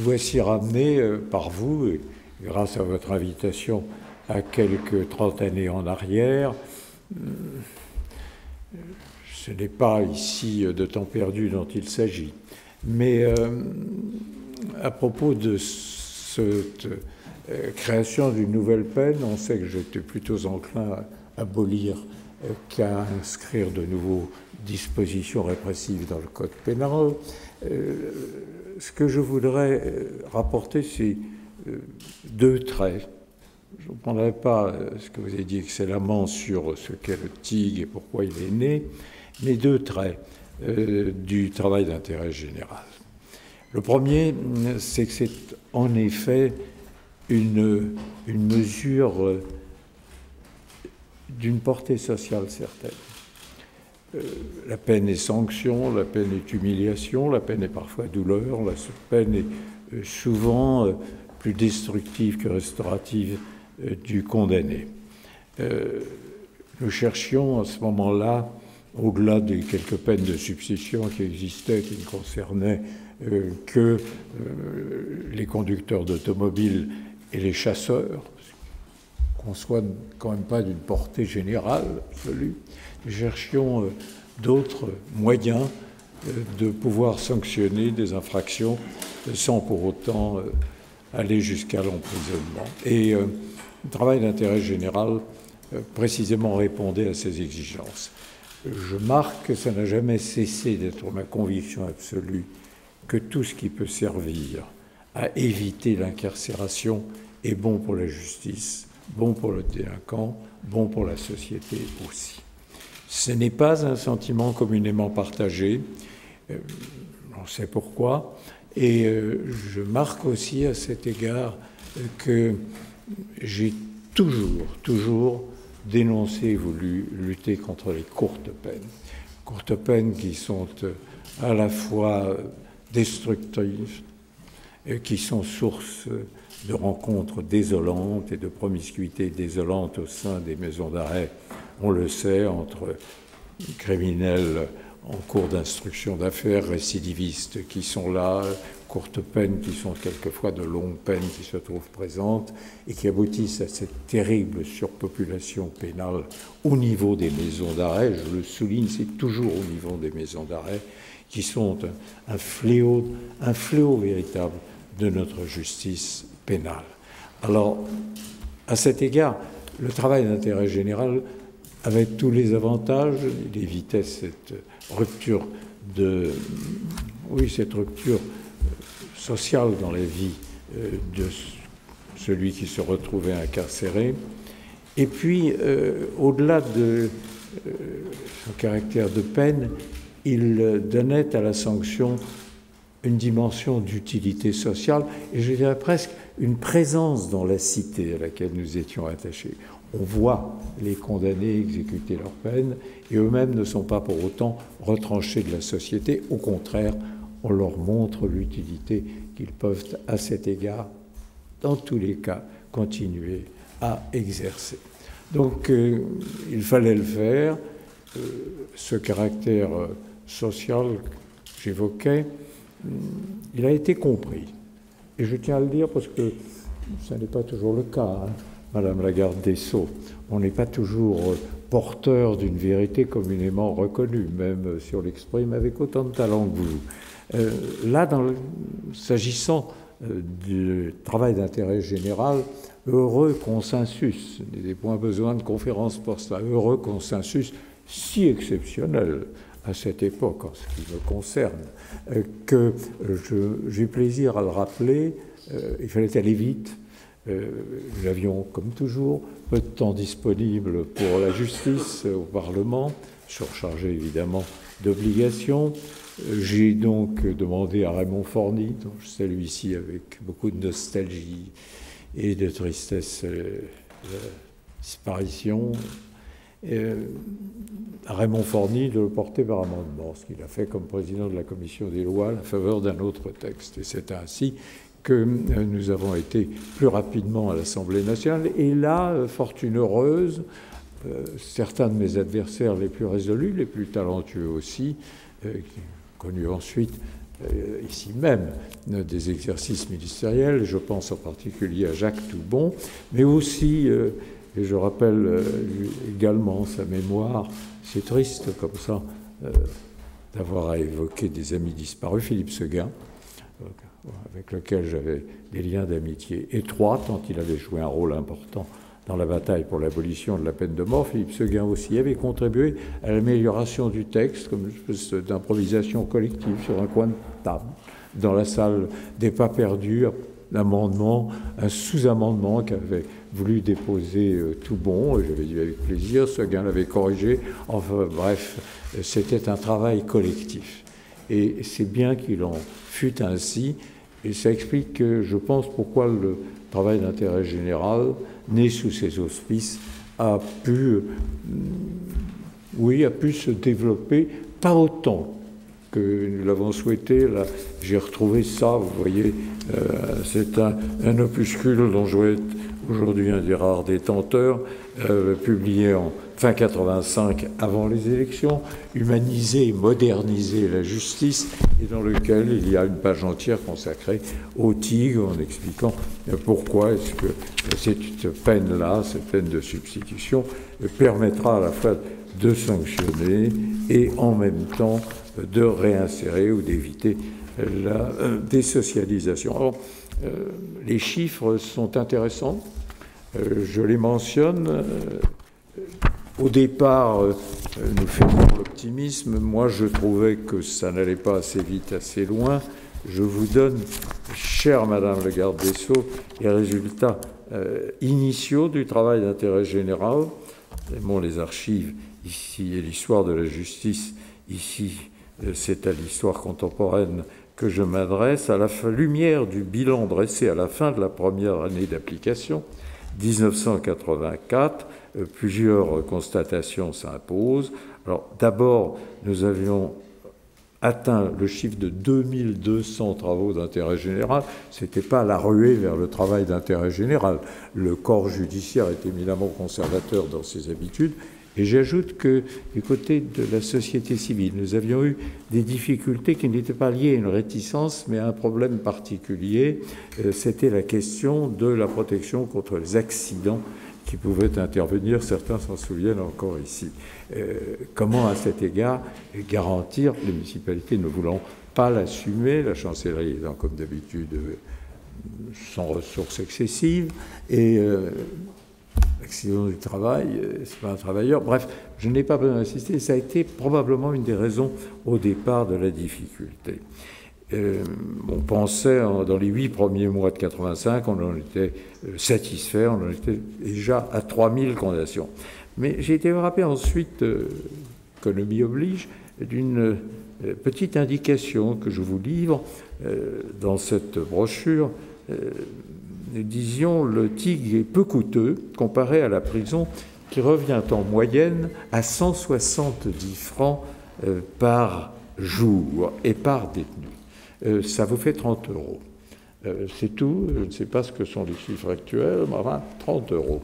voici ramené par vous, et grâce à votre invitation, à quelques 30 années en arrière. Ce n'est pas ici de temps perdu dont il s'agit. Mais à propos de cette création d'une nouvelle peine, on sait que j'étais plutôt enclin à abolir qu'à inscrire de nouveaux dispositions répressives dans le code pénal. Ce que je voudrais rapporter, c'est deux traits. Je ne prendrai pas ce que vous avez dit excellemment sur ce qu'est le TIG et pourquoi il est né, mais deux traits du travail d'intérêt général. Le premier, c'est que c'est en effet une mesure d'une portée sociale certaine. La peine est sanction, la peine est humiliation, la peine est parfois douleur, la peine est souvent plus destructive que restaurative du condamné. Nous cherchions à ce moment-là, au-delà des quelques peines de substitution qui existaient, qui ne concernaient que les conducteurs d'automobiles et les chasseurs, qu'on soit quand même pas d'une portée générale absolue, nous cherchions d'autres moyens de pouvoir sanctionner des infractions sans pour autant aller jusqu'à l'emprisonnement. Et le travail d'intérêt général précisément répondait à ces exigences. Je marque que ça n'a jamais cessé d'être ma conviction absolue que tout ce qui peut servir à éviter l'incarcération est bon pour la justice, bon pour le délinquant, bon pour la société aussi. Ce n'est pas un sentiment communément partagé, on sait pourquoi, et je marque aussi à cet égard que j'ai toujours dénoncé et voulu lutter contre les courtes peines qui sont à la fois destructives, et qui sont source de rencontres désolantes et de promiscuité désolante au sein des maisons d'arrêt, on le sait, entre criminels en cours d'instruction d'affaires, récidivistes qui sont là, courtes peines qui sont quelquefois de longues peines qui se trouvent présentes et qui aboutissent à cette terrible surpopulation pénale au niveau des maisons d'arrêt. Je le souligne, c'est toujours au niveau des maisons d'arrêt qui sont un fléau véritable de notre justice pénale. Alors, à cet égard, le travail d'intérêt général avait tous les avantages, il évitait cette rupture sociale dans la vie de celui qui se retrouvait incarcéré. Et puis, au-delà de son caractère de peine, il donnait à la sanction une dimension d'utilité sociale, et je dirais presque une présence dans la cité à laquelle nous étions attachés. On voit les condamnés exécuter leur peine, et eux-mêmes ne sont pas pour autant retranchés de la société. Au contraire, on leur montre l'utilité qu'ils peuvent, à cet égard, dans tous les cas, continuer à exercer. Donc, il fallait le faire. Ce caractère social que j'évoquais, il a été compris. Et je tiens à le dire parce que ce n'est pas toujours le cas, hein, Madame la garde des Sceaux. On n'est pas toujours porteur d'une vérité communément reconnue, même si on l'exprime avec autant de talent que vous. Là, s'agissant du travail d'intérêt général, heureux consensus, il n'y a point besoin de conférence pour cela, heureux consensus si exceptionnel à cette époque, en ce qui me concerne, que j'ai plaisir à le rappeler. Il fallait aller vite. Nous avions, comme toujours, peu de temps disponible pour la justice au Parlement, surchargé évidemment d'obligations. J'ai donc demandé à Raymond Forny, dont je salue ici avec beaucoup de nostalgie et de tristesse la disparition, à Raymond Forny de le porter par amendement, ce qu'il a fait comme président de la commission des lois à la faveur d'un autre texte. Et c'est ainsi que nous avons été plus rapidement à l'Assemblée nationale. Et là, fortune heureuse, certains de mes adversaires les plus résolus, les plus talentueux aussi, connus ensuite ici même, des exercices ministériels. Je pense en particulier à Jacques Toubon, mais aussi, et je rappelle également sa mémoire, c'est triste comme ça, d'avoir à évoquer des amis disparus, Philippe Séguin, avec lequel j'avais des liens d'amitié étroits, tant il avait joué un rôle important dans la bataille pour l'abolition de la peine de mort. Philippe Séguin aussi avait contribué à l'amélioration du texte, comme une espèce d'improvisation collective sur un coin de table, dans la salle des pas perdus, un sous-amendement qu'avait voulu déposer Toubon, et j'avais dit avec plaisir, Séguin l'avait corrigé. Enfin bref, c'était un travail collectif. Et c'est bien qu'il en fût ainsi, et ça explique, je pense, pourquoi le travail d'intérêt général, né sous ses auspices, a pu se développer, pas autant que nous l'avons souhaité. Là, j'ai retrouvé ça, vous voyez, c'est un opuscule dont je vais être aujourd'hui un des rares détenteurs, publié en fin 85, avant les élections, Humaniser et moderniser la justice, et dans lequel il y a une page entière consacrée au TIG, en expliquant pourquoi est-ce que cette peine-là, cette peine de substitution, permettra à la fois de sanctionner et en même temps de réinsérer ou d'éviter la désocialisation. Alors, les chiffres sont intéressants, je les mentionne. Au départ, nous faisons l'optimisme. Moi, je trouvais que ça n'allait pas assez vite, assez loin. Je vous donne, chère Madame la garde des Sceaux, les résultats initiaux du travail d'intérêt général. Bon, les archives ici et l'histoire de la justice ici, c'est à l'histoire contemporaine que je m'adresse, à la lumière du bilan dressé à la fin de la première année d'application, 1984, plusieurs constatations s'imposent. Alors, d'abord, nous avions atteint le chiffre de 2200 travaux d'intérêt général. Ce n'était pas la ruée vers le travail d'intérêt général. Le corps judiciaire est éminemment conservateur dans ses habitudes. Et j'ajoute que du côté de la société civile, nous avions eu des difficultés qui n'étaient pas liées à une réticence, mais à un problème particulier. C'était la question de la protection contre les accidents qui pouvaient intervenir. Certains s'en souviennent encore ici. Comment, à cet égard, garantir, les municipalités ne voulant pas l'assumer, la chancellerie étant, comme d'habitude, sans ressources excessives, et l'accident du travail, c'est pas un travailleur. Bref, je n'ai pas besoin d'insister, ça a été probablement une des raisons au départ de la difficulté. On pensait, dans les 8 premiers mois de 85, on en était satisfait, on en était déjà à 3000 condamnations. Mais j'ai été frappé ensuite, économie oblige, d'une petite indication que je vous livre dans cette brochure. Nous disions, le TIG est peu coûteux comparé à la prison qui revient en moyenne à 170 francs par jour et par détenu. Ça vous fait 30 euros. C'est tout, je ne sais pas ce que sont les chiffres actuels, mais enfin, 30 euros.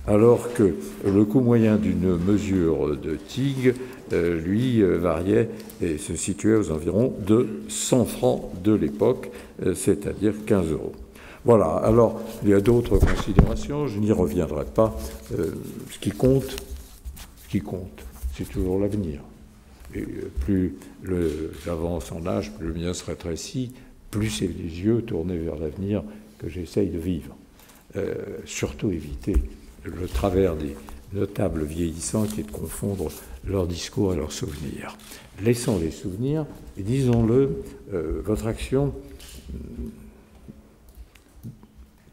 Alors que le coût moyen d'une mesure de TIG, lui, variait et se situait aux environs de 100 francs de l'époque, c'est-à-dire 15 euros. Voilà, alors il y a d'autres considérations, je n'y reviendrai pas. Ce qui compte, c'est toujours l'avenir. Et plus j'avance en âge, plus le mien se rétrécit, plus c'est les yeux tournés vers l'avenir que j'essaye de vivre. Surtout éviter le travers des notables vieillissants qui est de confondre leurs discours et leurs souvenirs. Laissons les souvenirs et disons-le, votre action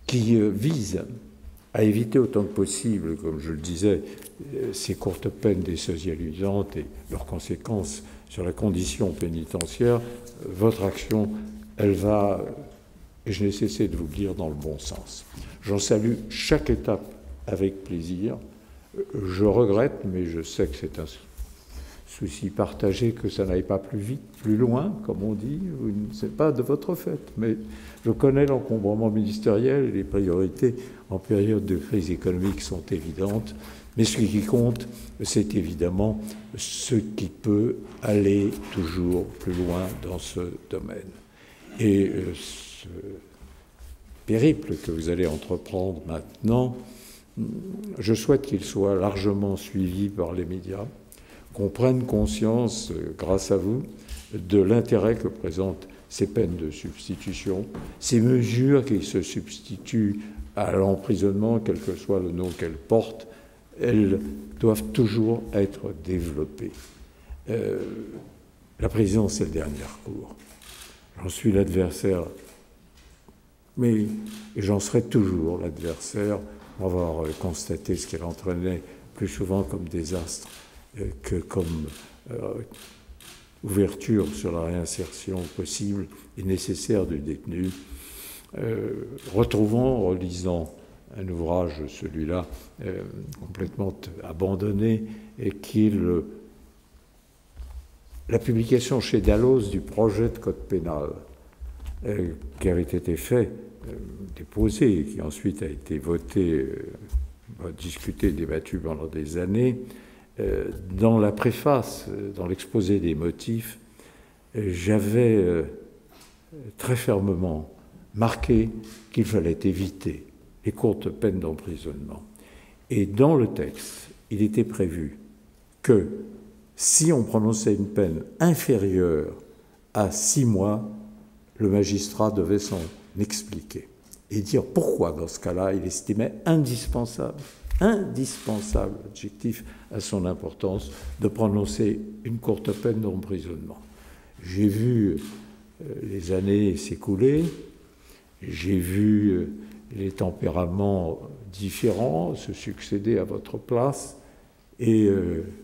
qui vise à éviter autant que possible, comme je le disais, ces courtes peines désocialisantes et leurs conséquences sur la condition pénitentiaire, votre action, elle va, et je n'ai cessé de vous le dire, dans le bon sens. J'en salue chaque étape avec plaisir. Je regrette, mais je sais que c'est un souci partagé, que ça n'aille pas plus vite, plus loin, comme on dit. C'est pas de votre fait, mais je connais l'encombrement ministériel et les priorités en période de crise économique sont évidentes. Mais ce qui compte, c'est évidemment ce qui peut aller toujours plus loin dans ce domaine. Et ce périple que vous allez entreprendre maintenant, je souhaite qu'il soit largement suivi par les médias, qu'on prenne conscience, grâce à vous, de l'intérêt que présentent ces peines de substitution, ces mesures qui se substituent à l'emprisonnement, quel que soit le nom qu'elles portent, elles doivent toujours être développées. La prison, c'est le dernier recours. J'en suis l'adversaire, mais j'en serai toujours l'adversaire, pour avoir constaté ce qu'elle entraînait plus souvent comme désastre que comme ouverture sur la réinsertion possible et nécessaire du détenu. Relisant un ouvrage, celui-là, complètement abandonné, et la publication chez Dalloz du projet de code pénal qui avait été fait, déposé, et qui ensuite a été voté, discuté, débattu pendant des années. Dans la préface, dans l'exposé des motifs, j'avais très fermement marqué qu'il fallait éviter les courtes peines d'emprisonnement. Et dans le texte, il était prévu que si on prononçait une peine inférieure à 6 mois, le magistrat devait s'en expliquer et dire pourquoi, dans ce cas-là, il estimait indispensable, adjectif à son importance, de prononcer une courte peine d'emprisonnement. J'ai vu les années s'écouler, j'ai vu les tempéraments différents se succéder à votre place, et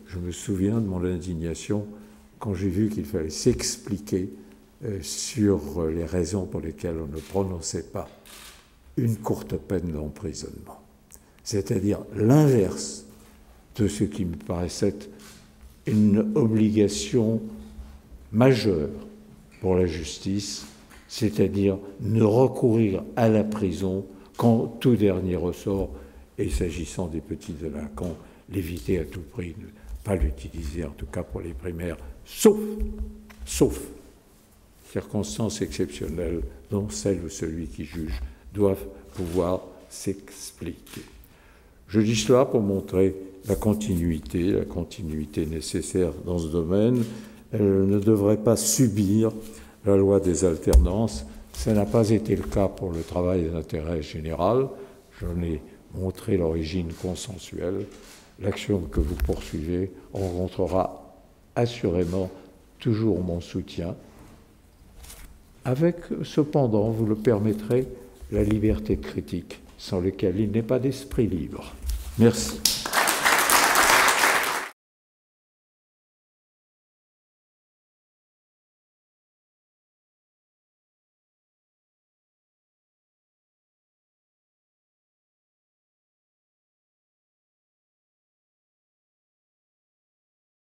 je me souviens de mon indignation quand j'ai vu qu'il fallait s'expliquer sur les raisons pour lesquelles on ne prononçait pas une courte peine d'emprisonnement. C'est-à-dire l'inverse de ce qui me paraissait une obligation majeure pour la justice, c'est-à-dire ne recourir à la prison qu'en tout dernier ressort, et s'agissant des petits délinquants, l'éviter à tout prix, ne pas l'utiliser en tout cas pour les primaires, sauf circonstances exceptionnelles dont celle ou celui qui juge doivent pouvoir s'expliquer. Je dis cela pour montrer la continuité nécessaire dans ce domaine. Elle ne devrait pas subir la loi des alternances. Ça n'a pas été le cas pour le travail d'intérêt général. J'en ai montré l'origine consensuelle. L'action que vous poursuivez rencontrera assurément toujours mon soutien, avec cependant, vous le permettrez, la liberté critique, sans laquelle il n'est pas d'esprit libre. Merci.